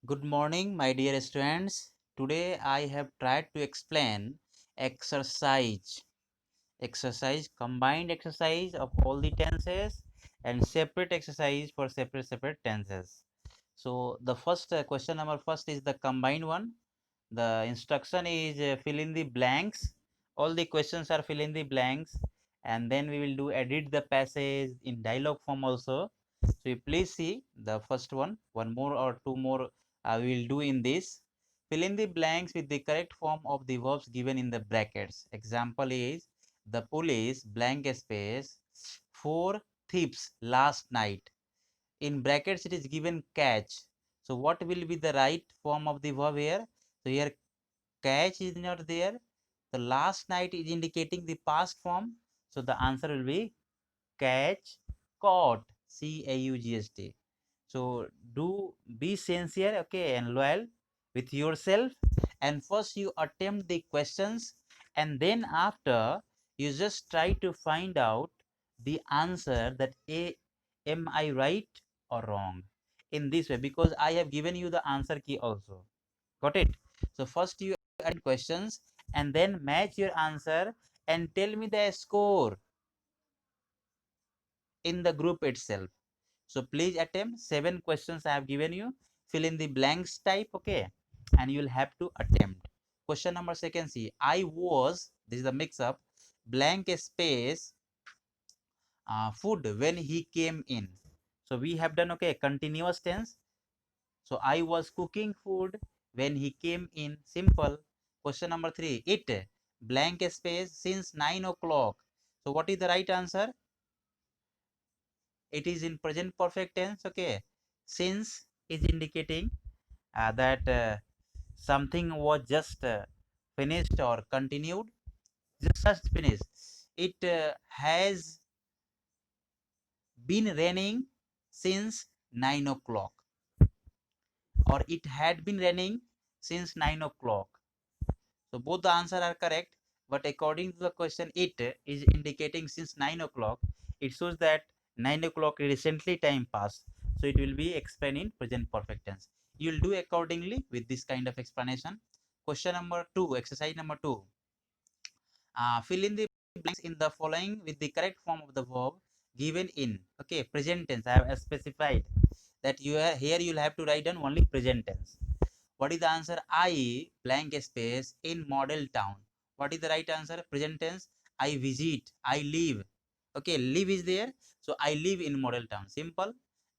Good morning, my dear students. Today I have tried to explain exercise. Combined exercise of all the tenses and separate exercise for separate tenses. So the first question number first is the combined one. The instruction is fill in the blanks. All the questions are fill in the blanks, and then we will do edit the passage in dialogue form also. So you please see the first one more or two more we will do in this. Fill in the blanks with the correct form of the verbs given in the brackets. Example is the police blank space 4 thieves last night. In brackets it is given catch. So what will be the right form of the verb here? So here catch is not there. The last night is indicating the past form. So the answer will be catch, caught, CAUGST. So do be sincere, okay, and loyal with yourself. And first you attempt the questions, and then after you just try to find out the answer that am I right or wrong in this way, because I have given you the answer key also. Got it? So first you add questions and then match your answer and tell me the score in the group itself. So please attempt 7 questions I have given you. Fill in the blanks type, okay, and you'll have to attempt. Question number second, see, I was, this is the mix up, blank space food when he came in. So we have done, okay, continuous tense. So I was cooking food when he came in. Simple. Question number 3. It blank space since 9 o'clock. So what is the right answer? It is in present perfect tense. Okay. Since is indicating that something was just finished or continued. Just finished. It has been raining since 9 o'clock, or it had been raining since 9 o'clock. So both the answer are correct, but according to the question, it is indicating since 9 o'clock. It shows that 9 o'clock recently time passed. So it will be explained in present perfect tense. You will do accordingly with this kind of explanation. Question number 2, exercise number 2. Fill in the blanks in the following with the correct form of the verb given in, okay, present tense. I have specified that you are here, you'll have to write down only present tense. What is the answer? I blank space in model town. What is the right answer? Present tense. I visit. I live. Okay, live is there. So I live in model town. Simple.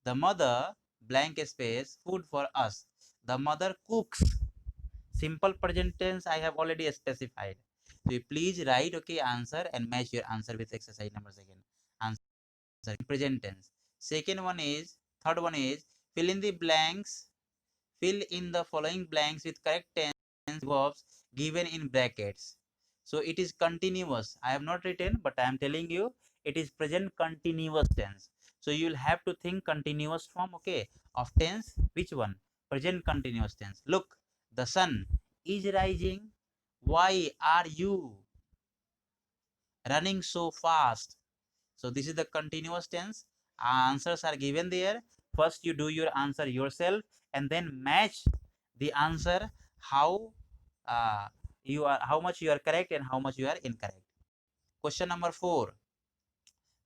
The mother blank space food for us. The mother cooks. Simple present tense I have already specified. So you please write, okay, answer and match your answer with exercise number second. Answer in present tense. Second one is, third one is, fill in the blanks. Fill in the following blanks with correct tense verbs given in brackets. So it is continuous. I have not written, but I am telling you it is present continuous tense. So you will have to think continuous form, okay, of tense. Which one? Present continuous tense. Look, the sun is rising. Why are you running so fast? So this is the continuous tense. Answers are given there. First you do your answer yourself and then match the answer how how much you are correct and how much you are incorrect. Question number 4.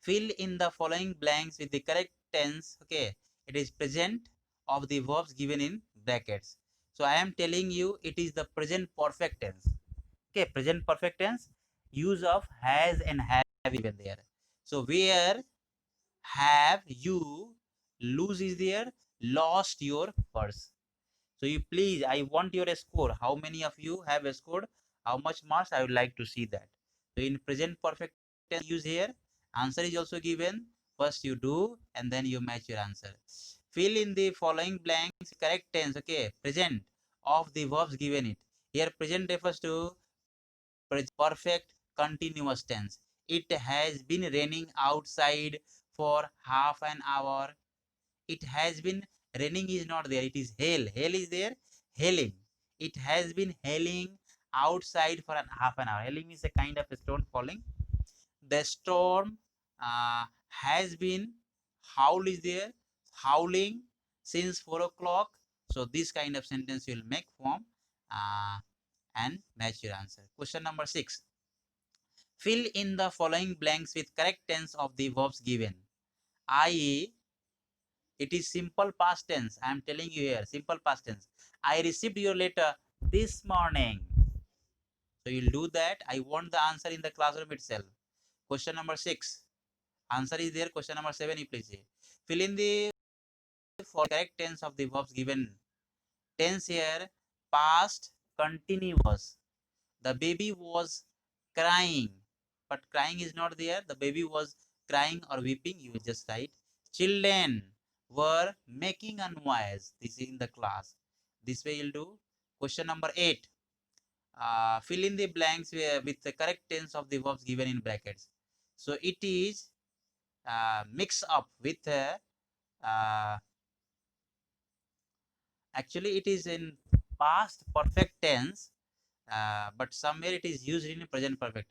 Fill in the following blanks with the correct tense. Okay, it is present of the verbs given in brackets. So I am telling you it is the present perfect tense. Okay, present perfect tense, use of has and have given there. So where have you lose is there, lost your purse. So you please, I want your score. How many of you have scored? How much marks? I would like to see that. So in present perfect tense use here, answer is also given. First you do and then you match your answer. Fill in the following blanks correct tense. Okay, present of the verbs given it. Here present refers to perfect continuous tense. It has been raining outside for half an hour. It has been raining is not there. It is hail. Hail is there. Hailing. It has been hailing outside for half an hour. Hailing is a kind of a stone falling. The storm has been howl is there. Howling since 4 o'clock. So this kind of sentence you will make form and match your answer. Question number 6. Fill in the following blanks with correct tense of the verbs given. I.e., it is simple past tense. I am telling you here, simple past tense. I received your letter this morning. So you'll do that. I want the answer in the classroom itself. Question number 6. Answer is there. Question number 7, you please say. Fill in the for correct tense of the verbs given. Tense here, past continuous. The baby was crying, but crying is not there. The baby was crying or weeping. You just write. Children were making a noise. This is in the class. This way you'll do. Question number 8. Fill in the blanks with the correct tense of the verbs given in brackets. So it is mix up with actually it is in past perfect tense, but somewhere it is used in present perfect.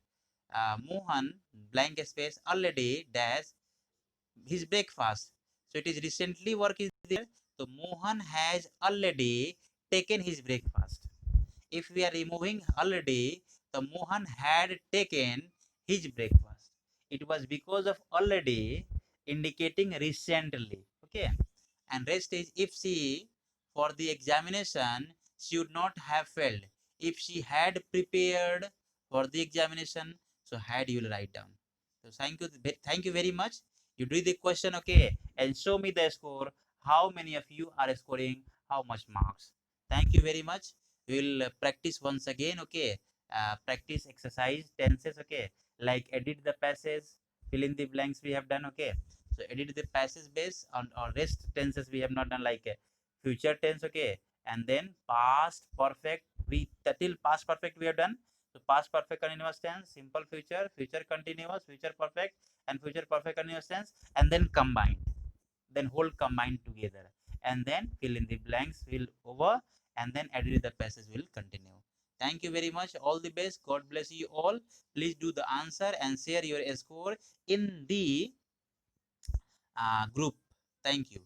Mohan blank space already dash his breakfast. So it is recently work is there. So Mohan has already taken his breakfast. If we are removing already, the Mohan had taken his breakfast. It was because of already indicating recently. Okay. And rest is if she for the examination she would not have failed. If she had prepared for the examination, so had you will write down. So thank you very much. You do the question, okay, and show me the score. How many of you are scoring how much marks? Thank you very much. We will practice once again, okay. Practice exercise tenses, okay, like edit the passage, fill in the blanks we have done, okay. So edit the passage based on or rest tenses we have not done, like future tense, okay, and then past perfect. We till past perfect we have done. So past perfect continuous tense, simple future, future continuous, future perfect, and future perfect continuous tense, and then combined, then whole combined together, and then fill in the blanks will over, and then edit the passage will continue. Thank you very much. All the best. God bless you all. Please do the answer and share your score in the group. Thank you.